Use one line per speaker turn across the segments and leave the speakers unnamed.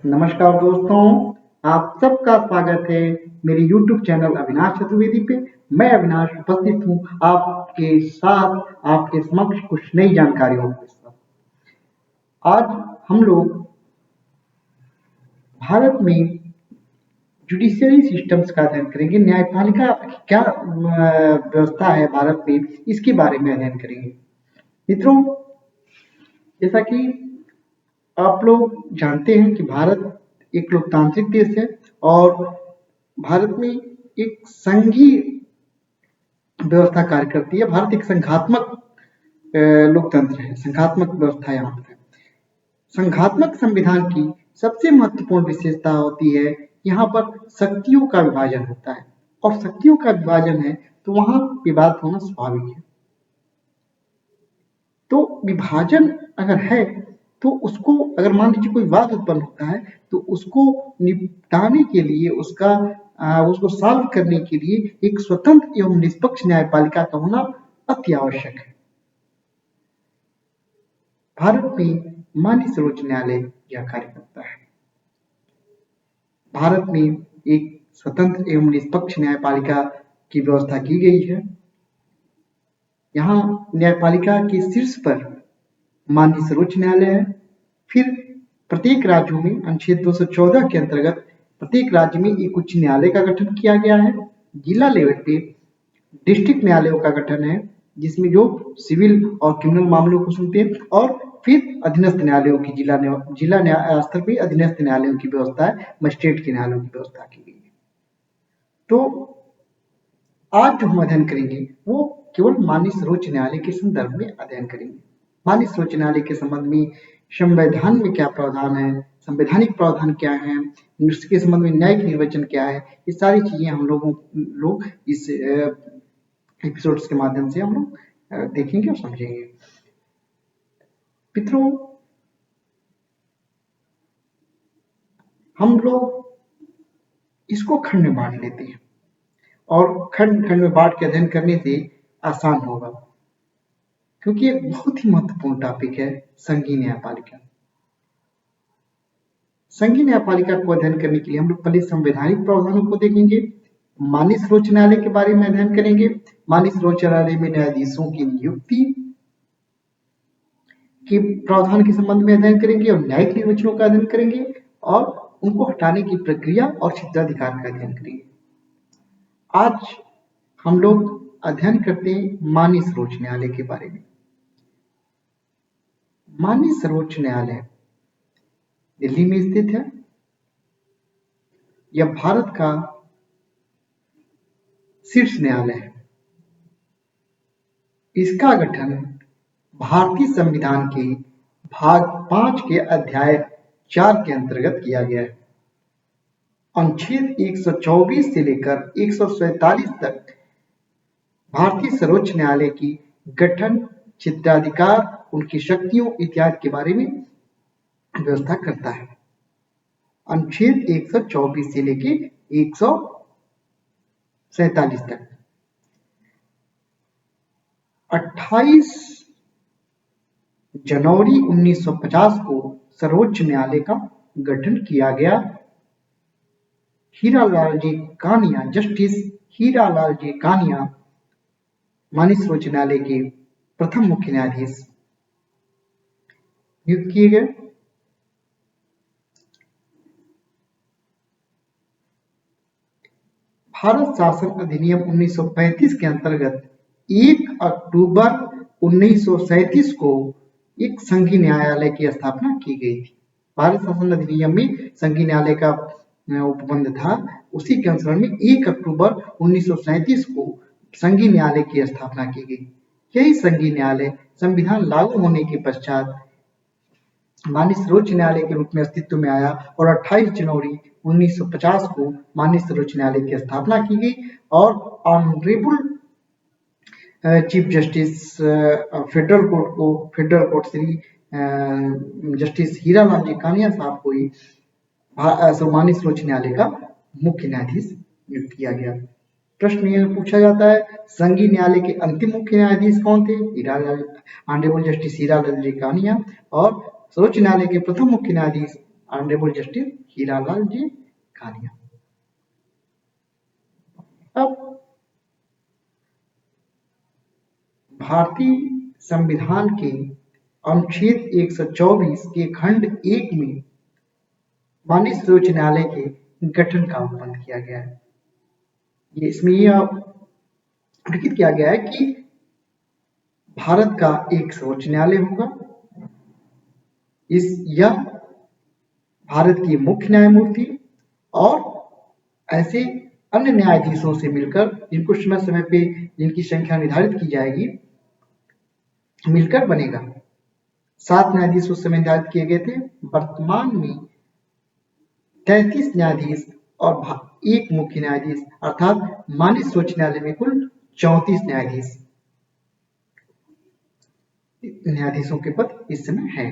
नमस्कार दोस्तों, आप सबका स्वागत है मेरे YouTube चैनल अविनाश चतुर्वेदी पे। मैं अविनाश उपस्थित हूँ आपके साथ, आपके समक्ष कुछ नई जानकारियों के साथ। आज हम लोग भारत में जुडिशियरी सिस्टम्स का अध्ययन करेंगे। न्यायपालिका की क्या व्यवस्था है भारत में, इसके बारे में अध्ययन करेंगे। मित्रों, जैसा कि आप लोग जानते हैं कि भारत एक लोकतांत्रिक देश है और भारत में एक संघीय व्यवस्था कार्य करती है। भारत एक संघात्मक लोकतंत्र है, संघात्मक व्यवस्था यहाँ पर है। संघात्मक संविधान की सबसे महत्वपूर्ण विशेषता होती है यहाँ पर शक्तियों का विभाजन होता है, और शक्तियों का विभाजन है तो वहां विवाद होना स्वाभाविक है। तो विभाजन अगर है तो उसको, अगर मान लीजिए कोई विवाद उत्पन्न होता है तो उसको निपटाने के लिए, उसको सॉल्व करने के लिए एक स्वतंत्र एवं निष्पक्ष न्यायपालिका का होना अति आवश्यक है। भारत में माननीय सर्वोच्च न्यायालय यह कार्य करता है। भारत में एक स्वतंत्र एवं निष्पक्ष न्यायपालिका की व्यवस्था की गई है। यहाँ न्यायपालिका के शीर्ष पर माननीय सर्वोच्च न्यायालय है। फिर प्रत्येक राज्यों में अनुच्छेद 214 के अंतर्गत प्रत्येक राज्य में एक उच्च न्यायालय का गठन किया गया है। जिला लेवल पे डिस्ट्रिक्ट न्यायालयों का गठन है, जिसमें जो सिविल और क्रिमिनल मामलों को सुनते हैं, और फिर अधीनस्थ न्यायालयों की जिला स्तर पर अधीनस्थ न्यायालयों की व्यवस्था है, मजिस्ट्रेट के न्यायालयों की व्यवस्था की गई है। तो आज जो हम अध्ययन करेंगे वो केवल माननीय सर्वोच्च न्यायालय के संदर्भ में अध्ययन करेंगे। माननीय सर्वोच्च न्यायालय के संबंध में संविधान में क्या प्रावधान है, संवैधानिक प्रावधान क्या है, उसके संबंध में न्यायिक निर्वचन क्या है, ये सारी चीजें हम लोग इस एपिसोड्स के माध्यम से हम लोग देखेंगे और समझेंगे। मित्रों, हम लोग इसको खंड में बांट लेते हैं और खंड खंड में बांट के अध्ययन करने से आसान होगा, क्योंकि एक बहुत ही महत्वपूर्ण टॉपिक है संघीय न्यायपालिका। संघीय न्यायपालिका को अध्ययन करने के लिए हम लोग पहले संवैधानिक प्रावधानों को देखेंगे, माननीय सर्वोच्च न्यायालय के बारे में अध्ययन करेंगे, माननीय सर्वोच्च न्यायालय में न्यायाधीशों की नियुक्ति के प्रावधान के संबंध में अध्ययन करेंगे और न्यायिक निर्वचनों का अध्ययन करेंगे और उनको हटाने की प्रक्रिया और क्षेत्राधिकार का अध्ययन करेंगे। आज हम लोग अध्ययन करते हैं माननीय सर्वोच्च न्यायालय के बारे में। माननीय सर्वोच्च न्यायालय दिल्ली में स्थित है। यह भारत का शीर्ष न्यायालय है। इसका गठन भारतीय संविधान के भाग 5 के अध्याय 4 के अंतर्गत किया गया है। अनुच्छेद 124 से लेकर 147 तक भारतीय सर्वोच्च न्यायालय की गठन, क्षेत्राधिकार, उनकी शक्तियों इत्यादि के बारे में व्यवस्था करता है। अनुच्छेद 124 से लेके 147 तक 28 जनवरी 1950 को सर्वोच्च न्यायालय का गठन किया गया। Hiralal J Kania, justice Hiralal J Kania माननीय सर्वोच्च न्यायालय के प्रथम मुख्य न्यायाधीश नियुक्त किए गए। भारत शासन अधिनियम 1935 के अंतर्गत 1 अक्टूबर 1937 को एक संघीय न्यायालय की स्थापना की गई थी। भारत शासन अधिनियम में संघीय न्यायालय का उपबंध था, उसी के अनुसरण में 1 अक्टूबर 1937 को संघीय न्यायालय की स्थापना की गई। यही संघीय न्यायालय संविधान लागू होने के पश्चात माननीय सर्वोच्च न्यायालय के रूप में अस्तित्व में आया और 28 जनवरी 1950 को माननीय सर्वोच्च न्यायालय की स्थापना की गई और honourable chief justice federal court Shri justice Hiralal J Kania साहब को ही माननीय सर्वोच्च न्यायालय का मुख्य न्यायाधीश नियुक्त किया गया। प्रश्न यह पूछा जाता है, संघीय न्यायालय के अंतिम मुख्य न्यायाधीश कौन थे? Honourable justice Hiralal J Kania. और सर्वोच्च न्यायालय के प्रथम मुख्य न्यायाधीश honourable justice Hiralal J Kania. अब भारतीय संविधान के अनुच्छेद 124 के खंड 1 में माननीय सर्वोच्च न्यायालय के गठन का अनुबंध किया गया है। ये इसमें यह लिखित किया गया है कि भारत का एक सर्वोच्च न्यायालय होगा। यह भारत की मुख्य न्यायमूर्ति और ऐसे अन्य न्यायाधीशों से मिलकर, जिनको समय समय पे जिनकी संख्या निर्धारित की जाएगी, मिलकर बनेगा। 7 न्यायाधीश उस समय निर्धारित किए गए थे। वर्तमान में 33 न्यायाधीश और एक मुख्य न्यायाधीश, अर्थात माननीय सर्वोच्च न्यायालय में कुल 34 न्यायाधीशों के पद इस समय है।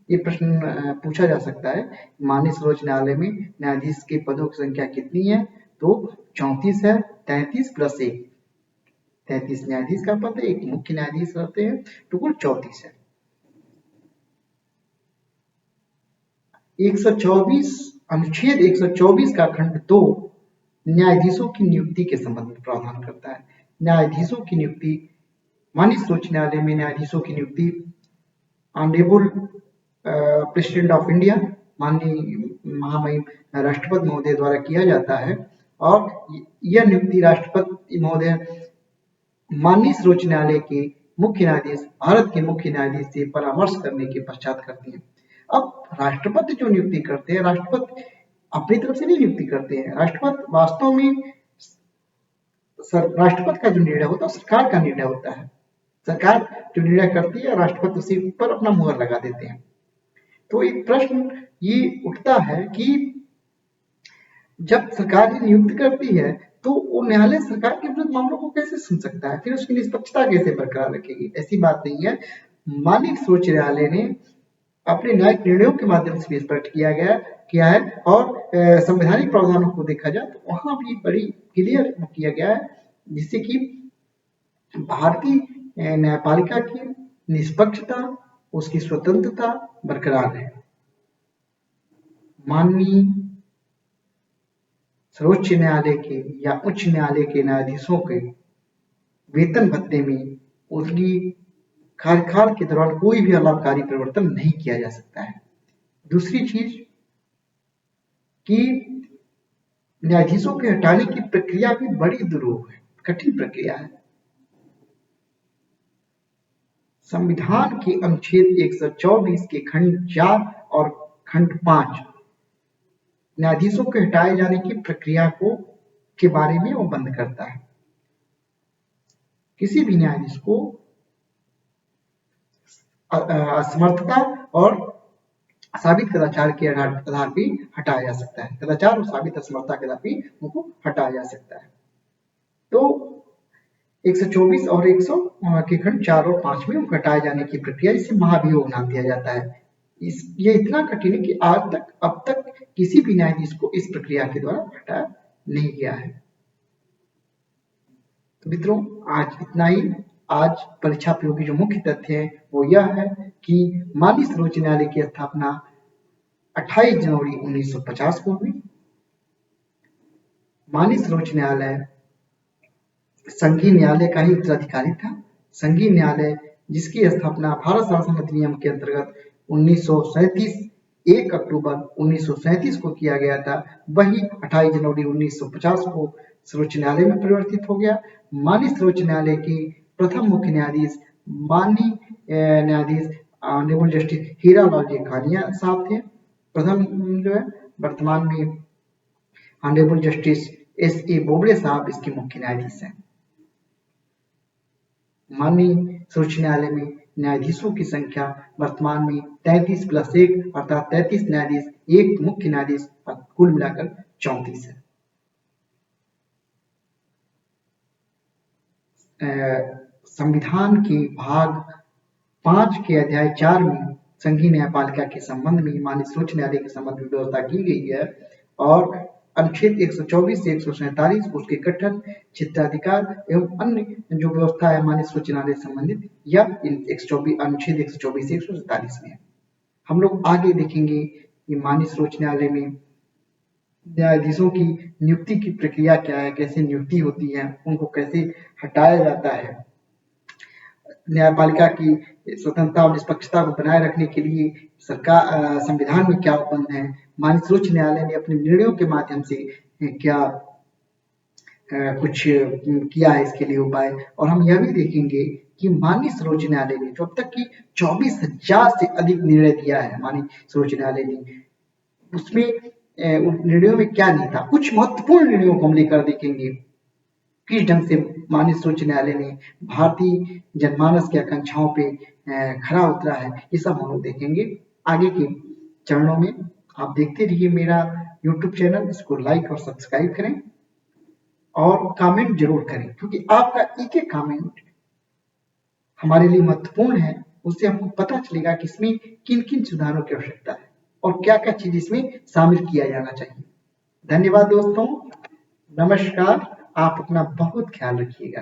ये प्रश्न पूछा जा सकता है, माननीय सर्वोच्च न्यायालय में न्यायाधीश के पदों की संख्या कितनी है? तो 34 है। 33 + 1, 33 न्यायाधीश का पद है, एक मुख्य न्यायाधीश रहते हैं, तो कुल 34 है। 124 अनुच्छेद 124 का खंड 2 न्यायाधीशों की नियुक्ति के संबंध में प्रावधान करता है। न्यायाधीशों की नियुक्ति, माननीय सर्वोच्च न्यायालय में न्यायाधीशों की नियुक्ति ऑनरेबल प्रेसिडेंट ऑफ इंडिया, माननीय महामहिम राष्ट्रपति महोदय द्वारा किया जाता है। और यह नियुक्ति राष्ट्रपति महोदय माननीय सर्वोच्च न्यायालय के मुख्य न्यायाधीश, भारत के मुख्य न्यायाधीश से परामर्श करने के पश्चात करती हैं। अब राष्ट्रपति जो नियुक्ति करते हैं, राष्ट्रपति अपनी तरफ से नहीं नियुक्ति करते हैं। राष्ट्रपति वास्तव में राष्ट्रपति का जो निर्णय होता है सरकार का निर्णय होता है। सरकार जो निर्णय करती है, राष्ट्रपति उसी पर अपना मुहर लगा देते हैं। तो एक प्रश्न ये उठता है कि जब सरकार ने नियुक्ति करती है तो वो न्यायालय सरकार के विरुद्ध मामलों को कैसे सुन सकता है, फिर उसकी निष्पक्षता कैसे बरकरार रखेगी? ऐसी बात नहीं है। माननीय सर्वोच्च न्यायालय ने अपने न्यायिक निर्णयों के माध्यम से भी स्पष्ट किया है और संवैधानिक प्रावधानों को देखा जाए तो वहां भी बड़ी क्लियर किया गया है, जिससे कि भारतीय न्यायपालिका की निष्पक्षता, उसकी स्वतंत्रता बरकरार है। माननीय सर्वोच्च न्यायालय के या उच्च न्यायालय के न्यायाधीशों के वेतन भत्ते में उनकी कार्यकाल के दौरान कोई भी अलाभकारी परिवर्तन नहीं किया जा सकता है। दूसरी चीज कि न्यायाधीशों के हटाने की प्रक्रिया भी बड़ी दुरूह है, कठिन प्रक्रिया है। संविधान के अनुच्छेद 124 के खंड 4 और खंड 5 न्यायाधीशों के हटाए जाने की प्रक्रिया के बारे में वो बंद करता है। किसी भी न्यायाधीश को असमर्थता और साबित कदाचार के आधार पर हटाया जा सकता है। कदाचार और साबित असमर्थता के आधार पर उनको हटाया जा सकता है। तो 124 और 100 के खंड 4 और 5 में उनको हटाए जाने की प्रक्रिया, जिसे महाभियोग नाम दिया जाता है। ये इतना कठिन है कि अब तक किसी भी न्यायाधीश को इस प्रक्रिया के द्वारा हटाया नहीं गया है। तो मित्रों, आज इतना ही। आज परीक्षा उपयोगी जो मुख्य तथ्य है वो यह है कि माननीय सर्वोच्च न्यायालय की स्थापना 28 जनवरी 1950 को हुई। माननीय सर्वोच्च न्यायालय संघीय न्यायालय का ही उत्तराधिकारी था। संघीय न्यायालय जिसकी स्थापना भारत शासन अधिनियम के अंतर्गत 1 अक्टूबर 1937 को किया गया था, वही 28 जनवरी 1950 को सर्वोच्च न्यायालय में परिवर्तित हो गया। माननीय सर्वोच्च न्यायालय के प्रथम मुख्य न्यायाधीश माननीय न्यायाधीश honourable justice Hiralal J Kania साहब थे। प्रथम जो है, वर्तमान में ऑनरेबल जस्टिस S.A. बोबड़े साहब इसके मुख्य न्यायाधीश हैं। माननीय सर्वोच्च न्यायालय में न्यायाधीशों की संख्या वर्तमान में 33 + 1 अर्थात 33 न्यायाधीश, एक मुख्य न्यायाधीश, कुल मिलाकर 34 है। संविधान के भाग 5 के अध्याय 4 में संघीय न्यायपालिका के संबंध में माननीय सर्वोच्च न्यायालय के संबंध में व्यवस्था की गई है और अनुच्छेद 124 से 147 उसके गठन, क्षेत्राधिकार एवं अन्य जो व्यवस्था है माननीय सर्वोच्च न्यायालय से संबंधित, यह अनुच्छेद 124 से 147 में है। हम लोग आगे देखेंगे कि माननीय सर्वोच्च न्यायालय में न्यायाधीशों की नियुक्ति की प्रक्रिया क्या है, कैसे नियुक्ति होती है, उनको कैसे हटाया जाता है, न्यायपालिका की स्वतंत्रता और निष्पक्षता को बनाए रखने के लिए सरकार संविधान में क्या उपबंध है, माननीय सर्वोच्च न्यायालय ने अपने निर्णयों के माध्यम से क्या कुछ किया है इसके लिए उपाय। और हम यह भी देखेंगे कि माननीय सर्वोच्च न्यायालय ने जो अब तक की 24,000 से अधिक निर्णय दिया है माननीय सर्वोच्च न्यायालय ने, उसमें उन निर्णयों में क्या नहीं था। कुछ महत्वपूर्ण निर्णयों को हम लेकर देखेंगे, किस ढंग से माननीय सर्वोच्च न्यायालय ने भारतीय जनमानस की आकांक्षाओं पे खरा उतरा है, ये सब हम लोग देखेंगे आगे के चरणों में। आप देखते रहिए मेरा यूट्यूब चैनल, इसको लाइक और सब्सक्राइब करें और कमेंट जरूर करें, क्योंकि आपका एक एक कमेंट हमारे लिए महत्वपूर्ण है। उससे हमको पता चलेगा कि इसमें किन किन सुधारों की आवश्यकता है और क्या क्या चीज इसमें शामिल किया जाना चाहिए। धन्यवाद दोस्तों, नमस्कार, आप अपना बहुत ख्याल रखिएगा।